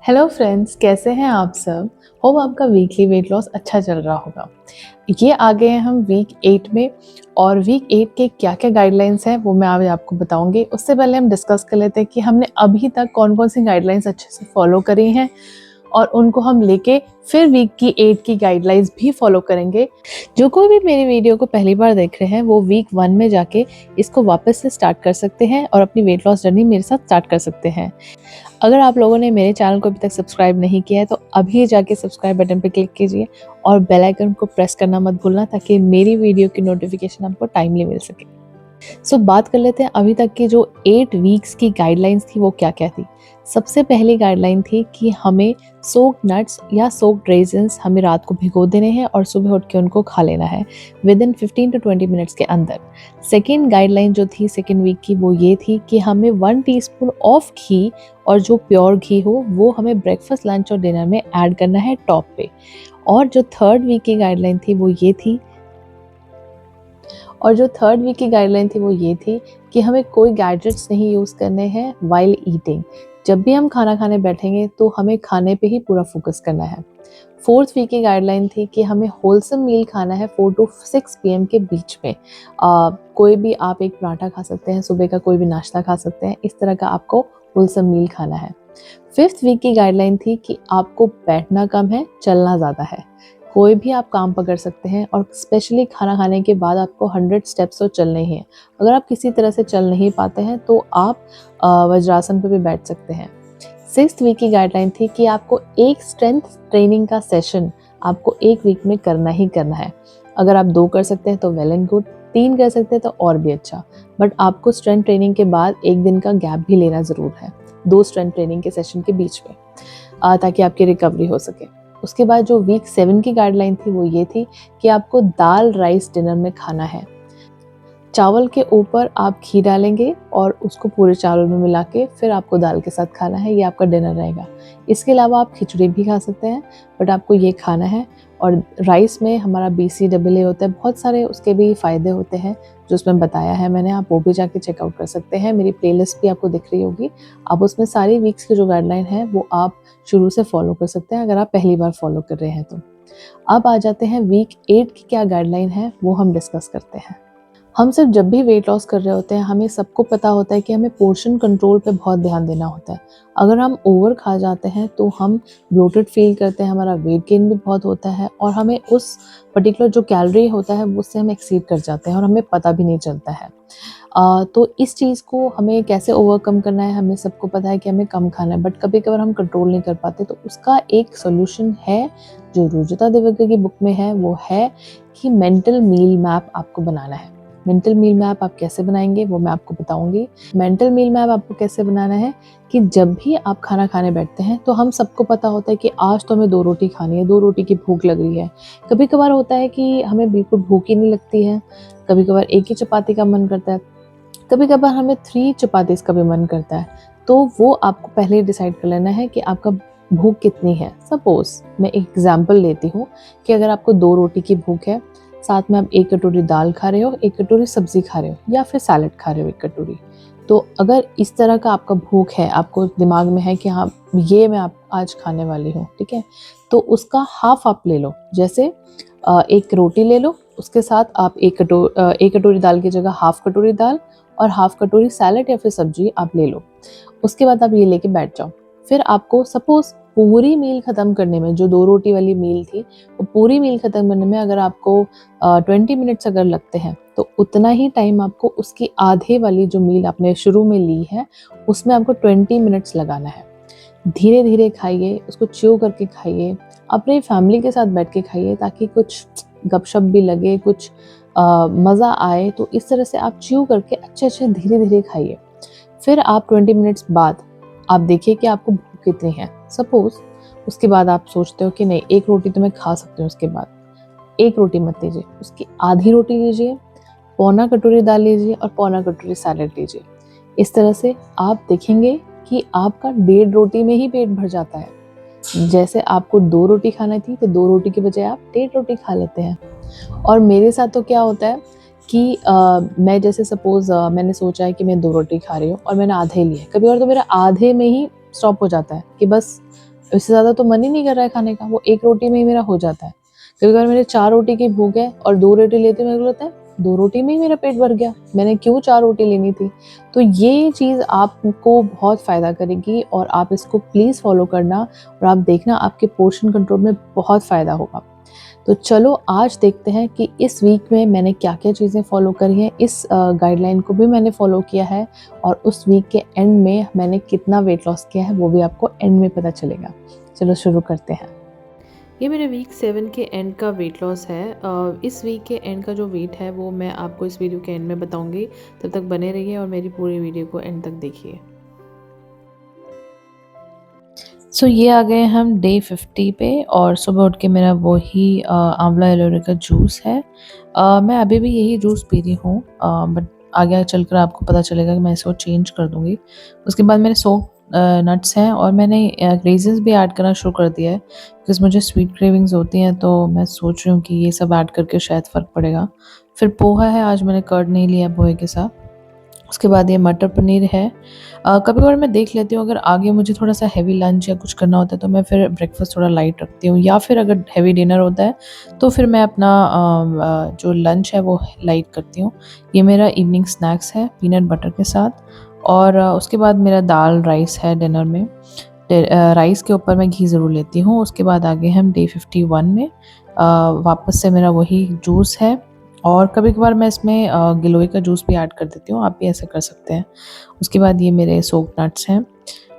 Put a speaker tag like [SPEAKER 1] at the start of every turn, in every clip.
[SPEAKER 1] Hello friends, कैसे हैं आप सब। होप आपका वीकली वेट लॉस अच्छा चल रहा होगा। ये आ गए हैं हम वीक 8 में और वीक 8 के क्या क्या गाइडलाइंस हैं वो मैं आज आपको बताऊंगी। उससे पहले हम डिस्कस कर लेते हैं कि हमने अभी तक कौन कौन सी गाइडलाइंस अच्छे से फॉलो करी हैं और उनको हम लेके फिर वीक की 8 की गाइडलाइंस भी फॉलो करेंगे। जो कोई भी मेरी वीडियो को पहली बार देख रहे हैं वो वीक 1 में जाके इसको वापस से स्टार्ट कर सकते हैं और अपनी वेट लॉस जर्नी मेरे साथ स्टार्ट कर सकते हैं। अगर आप लोगों ने मेरे चैनल को अभी तक सब्सक्राइब नहीं किया है तो अभी जाके सब्सक्राइब बटन पर क्लिक कीजिए और बेल आइकन को प्रेस करना मत भूलना ताकि मेरी वीडियो की नोटिफिकेशन आपको टाइमली मिल सके। बात कर लेते हैं अभी तक की जो 8 वीक्स की गाइडलाइंस थी वो क्या क्या थी। सबसे पहली गाइडलाइन थी कि हमें सोक्ड नट्स या सोक्ड रेजिन्स हमें रात को भिगो देने हैं और सुबह उठ के उनको खा लेना है विद इन 15 to 20 मिनट्स के अंदर। सेकेंड गाइडलाइन जो थी सेकेंड वीक की वो ये थी कि हमें 1 टीस्पून ऑफ घी और जो प्योर घी हो वो हमें ब्रेकफास्ट लंच और डिनर में ऐड करना है टॉप पे। और जो थर्ड वीक की गाइडलाइन थी वो ये थी कि हमें कोई गैजेट्स नहीं यूज़ करने हैं वाइल ईटिंग। जब भी हम खाना खाने बैठेंगे तो हमें खाने पे ही पूरा फोकस करना है। फोर्थ वीक की गाइडलाइन थी कि हमें होलसम मील खाना है 4 to 6 PM के बीच में। कोई भी आप एक पराठा खा सकते हैं, सुबह का कोई भी नाश्ता खा सकते हैं, इस तरह का आपको होलसम मील खाना है। फिफ्थ वीक की गाइडलाइन थी कि आपको बैठना कम है, चलना ज़्यादा है। कोई भी आप काम पकड़ सकते हैं और स्पेशली खाना खाने के बाद आपको 100 स्टेप्स तो चलने ही हैं। अगर आप किसी तरह से चल नहीं पाते हैं तो आप वज्रासन पे भी बैठ सकते हैं। सिक्स्थ वीक की गाइडलाइन थी कि आपको एक स्ट्रेंथ ट्रेनिंग का सेशन आपको एक वीक में करना ही करना है। अगर आप 2 कर सकते हैं तो वेल एंड गुड, 3 कर सकते हैं तो और भी अच्छा, बट आपको स्ट्रेंथ ट्रेनिंग के बाद एक दिन का गैप भी लेना ज़रूर है 2 स्ट्रेंथ ट्रेनिंग के सेशन के बीच में, ताकि आपकी रिकवरी हो सके। उसके बाद जो वीक 7 की गाइडलाइन थी वो ये थी कि आपको दाल राइस डिनर में खाना है। चावल के ऊपर आप घी डालेंगे और उसको पूरे चावल में मिला के फिर आपको दाल के साथ खाना है, ये आपका डिनर रहेगा। इसके अलावा आप खिचड़ी भी खा सकते हैं, बट आपको ये खाना है। और राइस में हमारा BCAA होता है, बहुत सारे उसके भी फ़ायदे होते हैं जो उसमें बताया है मैंने, आप वो भी जाके चेकआउट कर सकते हैं। मेरी प्लेलिस्ट भी आपको दिख रही होगी, आप उसमें सारी वीक्स की जो गाइडलाइन है वो आप शुरू से फॉलो कर सकते हैं अगर आप पहली बार फॉलो कर रहे हैं तो। अब आ जाते हैं वीक 8 की क्या गाइडलाइन है वो हम डिस्कस करते हैं। हम सिर्फ जब भी वेट लॉस कर रहे होते हैं हमें सबको पता होता है कि हमें पोर्शन कंट्रोल पे बहुत ध्यान देना होता है। अगर हम ओवर खा जाते हैं तो हम ब्लोटेड फील करते हैं, हमारा वेट गेन भी बहुत होता है और हमें उस पर्टिकुलर जो कैलोरी होता है उससे हम एक्सीड कर जाते हैं और हमें पता भी नहीं चलता है। तो इस चीज़ को हमें कैसे ओवरकम करना है, हमें सबको पता है कि हमें कम खाना है, बट कभी कभार हम कंट्रोल नहीं कर पाते। तो उसका एक सोल्यूशन है जो रुजुता दिवेकर की बुक में है, वो है कि मेंटल मील मैप आपको बनाना है। मेंटल मील मैप आप कैसे बनाएंगे वो मैं आपको बताऊंगी। मेंटल मील मैप आपको कैसे बनाना है कि जब भी आप खाना खाने बैठते हैं तो हम सबको पता होता है कि आज तो हमें 2 रोटी खानी है, 2 रोटी की भूख लग रही है। कभी कभार होता है कि हमें बिल्कुल भूख ही नहीं लगती है, कभी कभार एक ही चपाती का मन करता है, कभी कभार हमें 3 चपातीस का भी मन करता है। तो वो आपको पहले ही डिसाइड कर लेना है कि आपका भूख कितनी है। सपोज मैं एक एग्जांपल लेती हूँ कि अगर आपको 2 रोटी की भूख है, साथ में आप 1 कटोरी दाल खा रहे हो, 1 कटोरी सब्जी खा रहे हो या फिर सैलेड खा रहे हो 1 कटोरी। तो अगर इस तरह का आपका भूख है, आपको दिमाग में है कि हाँ ये मैं आप आज खाने वाली हूँ, ठीक है, तो उसका हाफ आप ले लो। जैसे 1 रोटी ले लो, उसके साथ आप 1 कटोरी दाल की जगह हाफ कटोरी दाल और हाफ कटोरी सैलेड या फिर सब्जी आप ले लो। उसके बाद आप ये लेके बैठ जाओ। फिर आपको सपोज पूरी मील ख़त्म करने में, जो 2 रोटी वाली मील थी, वो पूरी मील ख़त्म करने में अगर आपको 20 मिनट्स अगर लगते हैं तो उतना ही टाइम आपको उसकी आधे वाली जो मील आपने शुरू में ली है उसमें आपको 20 मिनट्स लगाना है। धीरे धीरे खाइए, उसको च्यू करके खाइए, अपने फैमिली के साथ बैठ के खाइए ताकि कुछ गपशप भी लगे, कुछ मज़ा आए। तो इस तरह से आप च्यू करके अच्छे अच्छे धीरे धीरे खाइए। फिर आप 20 मिनट्स बाद आप देखिए कि आपको भूख कितनी है। सपोज उसके बाद आप सोचते हो कि नहीं 1 रोटी तो मैं खा सकती हूँ, उसके बाद 1 रोटी मत लीजिए, उसकी आधी रोटी लीजिए, पौना कटोरी दाल लीजिए और पौना कटोरी सैलेड लीजिए। इस तरह से आप देखेंगे कि आपका 1.5 रोटी में ही पेट भर जाता है। जैसे आपको 2 रोटी खाना थी तो 2 रोटी के बजाय आप 1.5 रोटी खा लेते हैं। और मेरे साथ तो क्या होता है कि मैं जैसे सपोज़ मैंने सोचा है कि मैं 2 रोटी खा रही हूँ और मैंने आधे लिए, कभी और तो मेरा आधे में ही स्टॉप हो जाता है कि बस इससे ज़्यादा तो मन ही नहीं कर रहा है खाने का, वो 1 रोटी में ही मेरा हो जाता है। कभी-कभार मेरे 4 रोटी की भूख है और 2 रोटी लेती हूँ, मेरे को लगता है 2 रोटी में ही मेरा पेट भर गया, मैंने क्यों 4 रोटी लेनी थी? तो ये चीज़ आपको बहुत फ़ायदा करेगी और आप इसको प्लीज़ फ़ॉलो करना और आप देखना आपके पोर्शन कंट्रोल में बहुत फ़ायदा होगा। तो चलो आज देखते हैं कि इस वीक में मैंने क्या-क्या चीज़ें फ़ॉलो करी हैं, इस गाइडलाइन को भी मैंने फ़ॉलो किया है और उस वीक के एंड में मैंने कितना वेट लॉस किया है, वो भी आपको एंड में पता चलेगा। चलो शुरू करते हैं। ये मेरे वीक 7 के एंड का वेट लॉस है। इस वीक के एंड का जो वेट है वो मैं आपको इस वीडियो के एंड में बताऊँगी। तब तक बने रहिए और मेरी पूरी वीडियो को एंड तक देखिए। सो ये आ गए हम डे 50 पे और सुबह उठ के मेरा वही आंवला एलोवेरा का जूस है। मैं अभी भी यही जूस पी रही हूँ, बट आगे चलकर आपको पता चलेगा कि मैं इसको चेंज कर दूँगी। उसके बाद मेरे सोक्ड नट्स हैं और मैंने रेज़िन्स भी ऐड करना शुरू कर दिया है बिकॉज़ मुझे स्वीट क्रेविंग्स होती हैं, तो मैं सोच रही हूँ कि ये सब ऐड करके शायद फ़र्क पड़ेगा। फिर पोहा है, आज मैंने कर्ड नहीं लिया पोहे के साथ। उसके बाद ये मटर पनीर है। कभी-कभार मैं देख लेती हूँ अगर आगे मुझे थोड़ा-सा हेवी लंच या कुछ करना होता है तो मैं फिर ब्रेकफ़ास्ट थोड़ा लाइट रखती हूँ या फिर अगर हेवी डिनर होता है तो फिर मैं अपना जो लंच है वो लाइट करती हूँ। ये मेरा इवनिंग स्नैक्स है पीनट बटर के साथ और उसके बाद मेरा दाल राइस है डिनर में। राइस के ऊपर मैं घी ज़रूर लेती हूँ। उसके बाद आगे हम डे 51 में वापस से मेरा वही जूस है और कभी-कभार मैं इसमें गिलोय का जूस भी ऐड कर देती हूँ, आप भी ऐसा कर सकते हैं। उसके बाद ये मेरे सोक्ड नट्स हैं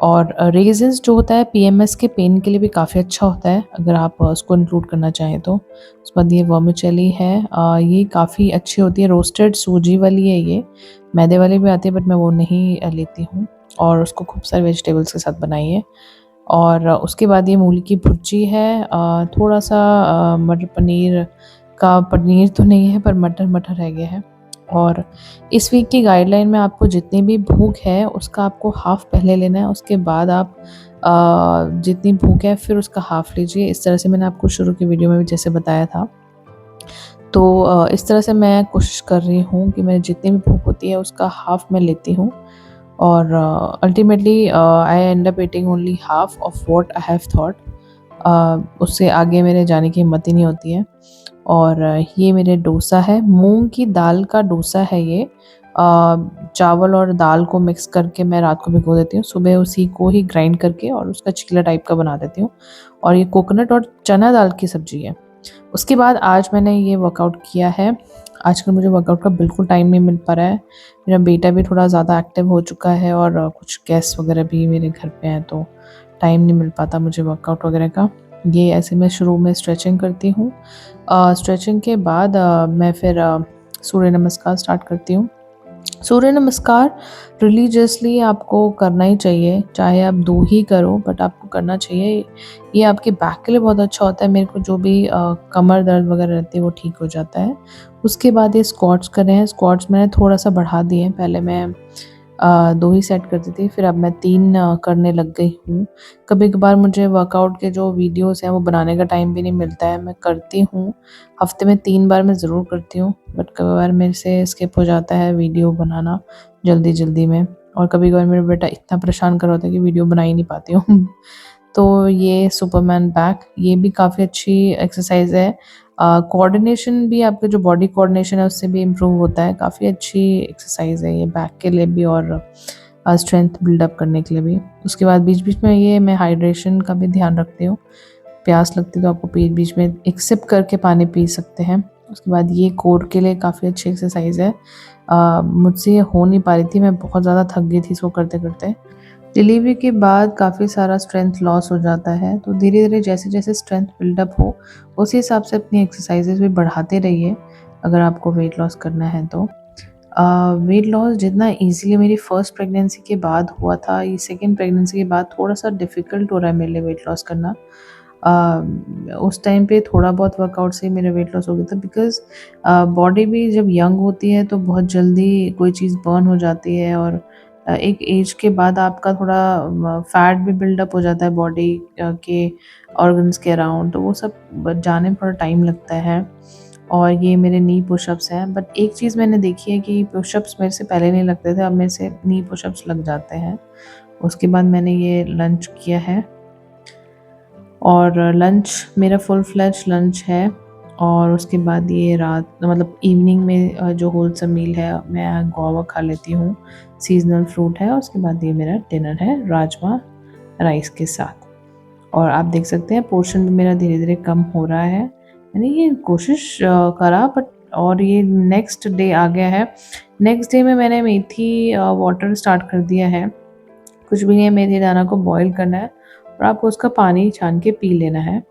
[SPEAKER 1] और रेज़िन्स जो होता है पीएमएस के पेन के लिए भी काफ़ी अच्छा होता है, अगर आप उसको इंक्लूड करना चाहें तो। उसके बाद ये वर्मिसेली है, ये काफ़ी अच्छी होती है, रोस्टेड सूजी वाली है ये, मैदे वाली भी आती है बट मैं वो नहीं लेती हूँ और उसको खूब सारे वेजिटेबल्स के साथ बनाई है। और उसके बाद ये मूली की भुर्जी है, थोड़ा-सा मटर पनीर का पनीर तो नहीं है पर मटर-मटर रह गया है। और इस वीक की गाइडलाइन में आपको जितनी भी भूख है उसका आपको हाफ़ पहले लेना है, उसके बाद आप जितनी भूख है फिर उसका हाफ़ लीजिए। इस तरह से मैंने आपको शुरू की वीडियो में भी जैसे बताया था। तो इस तरह से मैं कोशिश कर रही हूँ कि मैं जितनी भी भूख होती है उसका हाफ़ मैं लेती हूँ और ultimately I and up eating only half of what I have thought. उससे आगे मेरे जाने की हिम्मत ही नहीं होती है। और ये मेरे डोसा है, मूँग की दाल का डोसा है ये। चावल और दाल को मिक्स करके मैं रात को भिगो देती हूँ, सुबह उसी को ही ग्राइंड करके और उसका चिल्ला टाइप का बना देती हूँ और ये कोकोनट और चना दाल की सब्ज़ी है। उसके बाद आज मैंने ये वर्कआउट किया है। आजकल मुझे वर्कआउट का बिल्कुल टाइम नहीं मिल पा रहा है। मेरा बेटा भी थोड़ा ज़्यादा एक्टिव हो चुका है और कुछ गेस्ट वगैरह भी मेरे घर पे हैं, तो टाइम नहीं मिल पाता मुझे वर्कआउट वगैरह का। ये ऐसे मैं शुरू में स्ट्रेचिंग करती हूँ। स्ट्रेचिंग के बाद मैं फिर सूर्य नमस्कार स्टार्ट करती हूँ। सूर्य नमस्कार रिलीजियसली आपको करना ही चाहिए, चाहे आप 2 ही करो बट आपको करना चाहिए। ये आपके बैक के लिए बहुत अच्छा होता है, मेरे को जो भी कमर दर्द वगैरह रहती है वो ठीक हो जाता है। उसके बाद ये स्क्वाट्स कर रहे हैं, स्क्वाट्स मैंने थोड़ा-सा बढ़ा दिए हैं, पहले मैं 2 ही सेट करती थी, फिर अब मैं 3 करने लग गई हूँ। कभी-कभार मुझे वर्कआउट के जो वीडियोज़ हैं वो बनाने का टाइम भी नहीं मिलता है, मैं करती हूँ, हफ़्ते में 3 बार मैं ज़रूर करती हूँ, बट कभी-कभार मेरे से स्किप हो जाता है वीडियो बनाना जल्दी-जल्दी में और कभी-कभार मेरा बेटा इतना परेशान कर रहा होता है कि वीडियो बना ही नहीं पाती हूँ। तो ये सुपरमैन बैक, ये भी काफ़ी अच्छी एक्सरसाइज़ है। कोऑर्डिनेशन भी, आपका जो बॉडी कोऑर्डिनेशन है उससे भी इम्प्रूव होता है, काफ़ी अच्छी एक्सरसाइज़ है ये बैक के लिए भी और स्ट्रेंथ बिल्डअप करने के लिए भी। उसके बाद बीच-बीच में ये मैं हाइड्रेशन का भी ध्यान रखती हूँ। प्यास लगती है तो आपको बीच-बीच में एक सिप करके पानी पी सकते हैं। उसके बाद ये कोर के लिए काफ़ी अच्छी एक्सरसाइज़ है। मुझसे ये हो नहीं पा रही थी, मैं बहुत ज़्यादा थक गई थी इसको करते-करते। डिलीवरी के बाद काफ़ी सारा स्ट्रेंथ लॉस हो जाता है, तो धीरे-धीरे जैसे-जैसे स्ट्रेंथ बिल्डअप हो, उसी हिसाब से अपनी एक्सरसाइज़ेज़ भी बढ़ाते रहिए, अगर आपको वेट लॉस करना है तो। वेट लॉस जितना ईज़िली मेरी फर्स्ट प्रेगनेंसी के बाद हुआ था, ये सेकंड प्रेगनेंसी के बाद थोड़ा-सा डिफ़िकल्ट हो रहा है मेरे लिए वेट लॉस करना। उस टाइम पे थोड़ा बहुत वर्कआउट से ही मेरा वेट लॉस हो गया था बिकॉज़ बॉडी भी जब यंग होती है तो बहुत जल्दी कोई चीज़ बर्न हो जाती है और एक एज के बाद आपका थोड़ा फैट भी बिल्डअप हो जाता है बॉडी के ऑर्गन्स के अराउंड, तो वो सब जाने में थोड़ा टाइम लगता है। और ये मेरे नी पुशअप्स हैं, बट एक चीज़ मैंने देखी है कि पुशअप्स मेरे से पहले नहीं लगते थे, अब मेरे से नी पुशअप्स लग जाते हैं। उसके बाद मैंने ये लंच किया है। और लंच मेरा फुल फ्लेज लंच है। और उसके बाद ये रात मतलब इवनिंग में जो होलसम मील है मैं गुआवा खा लेती हूँ, सीज़नल फ्रूट है। और उसके बाद ये मेरा डिनर है राजमा राइस के साथ। और आप देख सकते हैं पोर्शन भी मेरा धीरे-धीरे कम हो रहा है। मैंने ये कोशिश करा बट और ये नेक्स्ट डे आ गया है। नेक्स्ट डे में मैंने मेथी वाटर स्टार्ट कर दिया है। कुछ भी नहीं है, मेथी दाना को बॉयल करना है और आपको उसका पानी छान के पी लेना है।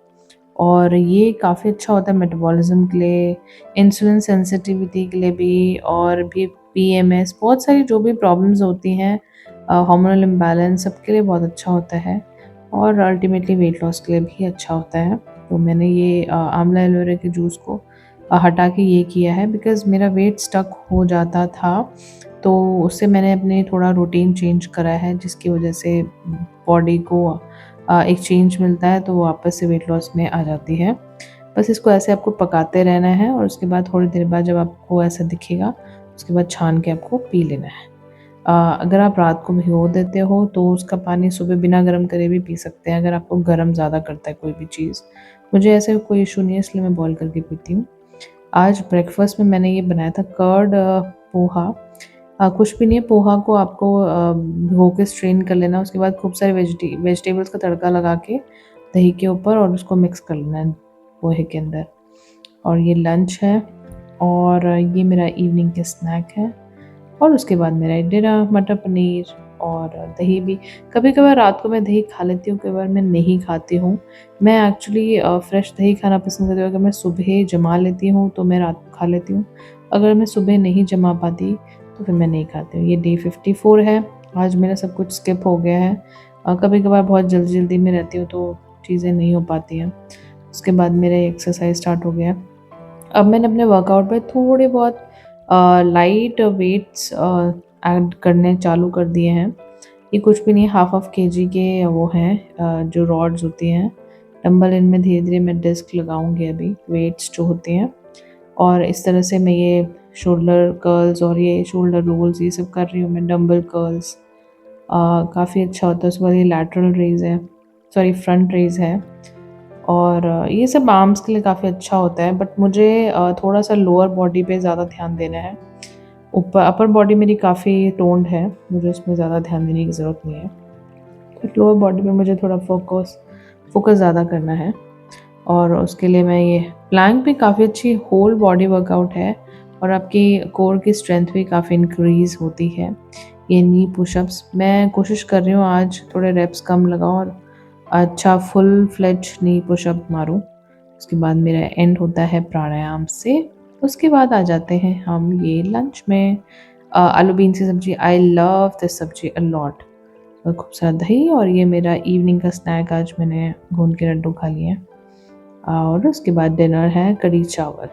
[SPEAKER 1] और ये काफ़ी अच्छा होता है मेटाबॉलिज़्म के लिए, इंसुलिन सेंसिटिविटी के लिए भी और भी पीएमएस बहुत सारी जो भी प्रॉब्लम्स होती हैं हार्मोनल इम्बैलेंस सबके लिए बहुत अच्छा होता है और अल्टीमेटली वेट लॉस के लिए भी अच्छा होता है। तो मैंने ये आंवला एलोवेरा के जूस को हटा के ये किया है बिकॉज़ मेरा वेट स्टक हो जाता था। तो उससे मैंने अपने थोड़ा रूटीन चेंज करा है जिसकी वजह से बॉडी को एक चेंज मिलता है तो वो वापस से वेट लॉस में आ जाती है। बस इसको ऐसे आपको पकाते रहना है और उसके बाद थोड़ी देर बाद जब आपको ऐसा दिखेगा, उसके बाद छान के आपको पी लेना है। अगर आप रात को भिगो देते हो तो उसका पानी सुबह बिना गर्म करे भी पी सकते हैं अगर आपको गर्म ज़्यादा करता है कोई भी चीज़। मुझे ऐसे कोई इश्यू नहीं है इसलिए मैं बॉयल करके पीती हूँ। आज ब्रेकफ़ास्ट में मैंने ये बनाया था कर्ड पोहा। कुछ भी नहीं है, पोहा को आपको भिगो के स्ट्रेन कर लेना, उसके बाद खूब सारे वेजिटेबल्स का तड़का लगा के दही के ऊपर और उसको मिक्स कर लेना है पोहे के अंदर। और ये लंच है और ये मेरा इवनिंग के स्नैक है। और उसके बाद मेरा डिनर मटर पनीर और दही भी। कभी-कभार रात को मैं दही खा लेती हूँ, कई बार मैं नहीं खाती हूँ। मैं एक्चुअली फ्रेश दही खाना पसंद करती हूँ। अगर मैं सुबह जमा लेती हूँ, तो मैं रात को खा लेती हूँ। अगर मैं सुबह नहीं जमा पाती, तो फिर मैं नहीं खाती हूँ। ये डे 54 है। आज मेरा सब कुछ स्किप हो गया है। कभी-कभार बहुत जल्दी-जल्दी में रहती हूँ, तो चीज़ें नहीं हो पाती हैं। उसके बाद मेरा एक्सरसाइज़ स्टार्ट हो गया। अब मैंने अपने वर्कआउट पे थोड़े बहुत लाइट वेट्स ऐड करने चालू कर दिए हैं। ये कुछ भी नहीं, हाफ केजी के वो हैं जो रॉड्स होती हैं। डंबल इनमें धीरे-धीरे मैं डिस्क लगाऊँगी अभी, वेट्स जो होते हैं। और इस तरह से मैं ये शोल्डर कर्ल्स और ये शोल्डर रोल्स ये सब कर रही हूँ मैं, डंबल कर्ल्स। काफ़ी अच्छा होता है। उसके बाद ये लैटरल रेज़ है, सॉरी फ्रंट रेज़ है। और ये सब आर्म्स के लिए काफ़ी अच्छा होता है बट मुझे थोड़ा-सा लोअर बॉडी पे ज़्यादा ध्यान देना है। ऊपर अपर बॉडी मेरी काफ़ी टोन्ड है, मुझे उसमें ज़्यादा ध्यान देने की ज़रूरत नहीं है। बट लोअर बॉडी पे मुझे थोड़ा फ़ोकस फ़ोकस ज़्यादा करना है और उसके लिए मैं ये प्लैंक भी काफ़ी अच्छी होल बॉडी वर्कआउट है और आपकी कोर की स्ट्रेंथ भी काफ़ी इंक्रीज़ होती है। ये नी पुशअप्स मैं कोशिश कर रही हूँ आज थोड़े रेप्स कम लगाऊँ और अच्छा फुल फ्लेज नी पुशअप मारूँ। उसके बाद मेरा एंड होता है प्राणायाम से। उसके बाद आ जाते हैं हम ये लंच में आलू बीन्स की सब्ज़ी। आई लव दिस सब्ज़ी अ लॉट। और खूब सारा दही और ये मेरा इवनिंग का स्नैक आज मैंने भून के लड्डू खा लिए हैं। और उसके बाद डिनर है कढ़ी चावल।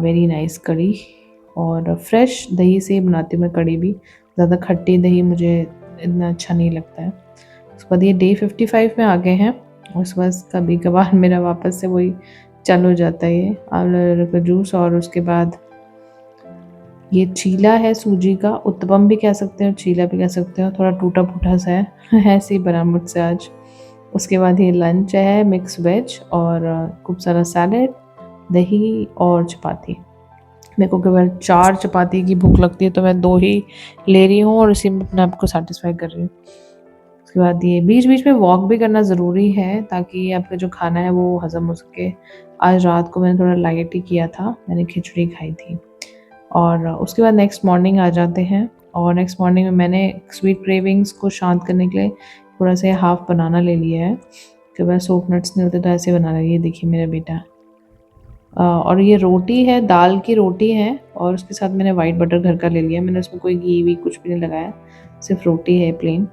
[SPEAKER 1] वेरी नाइस कढ़ी और फ्रेश दही से बनाती हूँ मैं कढ़ी भी। ज़्यादा खट्टी दही मुझे इतना अच्छा नहीं लगता है। उसके बाद ये डे 55 में आ गए हैं और उसके बाद कभी-कभार मेरा वापस से वही चालू हो जाता है ये आंवला एलोवेरा का जूस। और उसके बाद ये चीला है सूजी का, उत्तपम भी कह सकते हो, चीला भी कह सकते हो, थोड़ा टूटा-फूटा सा है। ऐसे ही बना मुझसे आज। उसके बाद ये लंच है मिक्स वेज और खूब सारा सैलेड, दही और चपाती। मेरे को कई बार 4 चपाती की भूख लगती है तो मैं 2 ही ले रही हूँ और इसी में अपने आप को सैटिस्फाई कर रही हूँ। उसके बाद ये बीच-बीच में वॉक भी करना ज़रूरी है ताकि आपका जो खाना है वो हज़म हो सके। आज रात को मैंने थोड़ा लाइट ही किया था, मैंने खिचड़ी खाई थी। और उसके बाद नेक्स्ट मॉर्निंग आ जाते हैं और नेक्स्ट मॉर्निंग में मैंने स्वीट क्रेविंग्स को शांत करने के लिए थोड़ा-सा हाफ बनाना ले लिया है। कई बार सोप नट्स नहीं होते तो ऐसे बना लिया, ये देखिए मेरा बेटा। और ये रोटी है, दाल की रोटी है और उसके साथ मैंने व्हाइट बटर घर का ले लिया। मैंने उसमें कोई घी-वी कुछ भी नहीं लगाया, सिर्फ़ रोटी है प्लेन।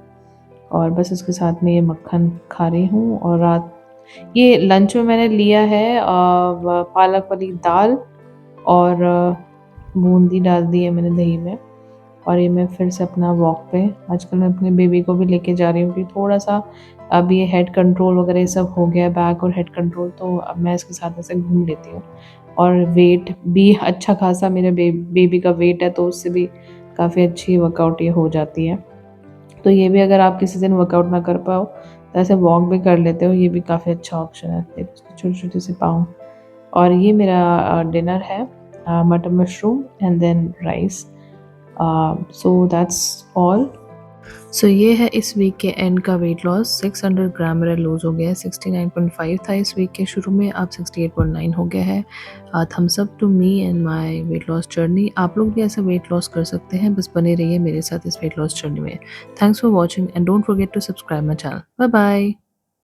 [SPEAKER 1] और बस इसके साथ में ये मक्खन खा रही हूँ। और रात ये लंच में मैंने लिया है पालक वाली दाल और बूंदी डाल दी है मैंने दही में। और ये मैं फिर से अपना वॉक पे आजकल मैं अपने बेबी को भी लेके जा रही हूँ कि थोड़ा-सा अब ये हेड कंट्रोल वगैरह ये सब हो गया है, बैक और हेड कंट्रोल, तो अब मैं इसके साथ ऐसे घूम लेती हूँ। और वेट भी अच्छा खासा मेरे बेबी का वेट है तो उससे भी काफ़ी अच्छी वर्कआउट ये हो जाती है। तो ये भी अगर आप किसी दिन वर्कआउट ना कर पाओ तो ऐसे वॉक भी कर लेते हो, ये भी काफ़ी अच्छा ऑप्शन है। देखो इसके छोटे-छोटे से पाँव। और ये मेरा डिनर है, मटर mushroom and then rice. So that's all. So ये है इस वीक के एंड का वेट लॉस। 600 ग्राम मेरा लूज़ हो गया है। 69.5 था इस वीक के शुरू में, अब 68.9 हो गया है। Thumbs up to me and my weight loss journey. आप लोग भी ऐसा वेट लॉस कर सकते हैं, बस बने रहिए मेरे साथ इस वेट लॉस जर्नी में। Thanks for watching and don't forget to subscribe my channel. Bye bye.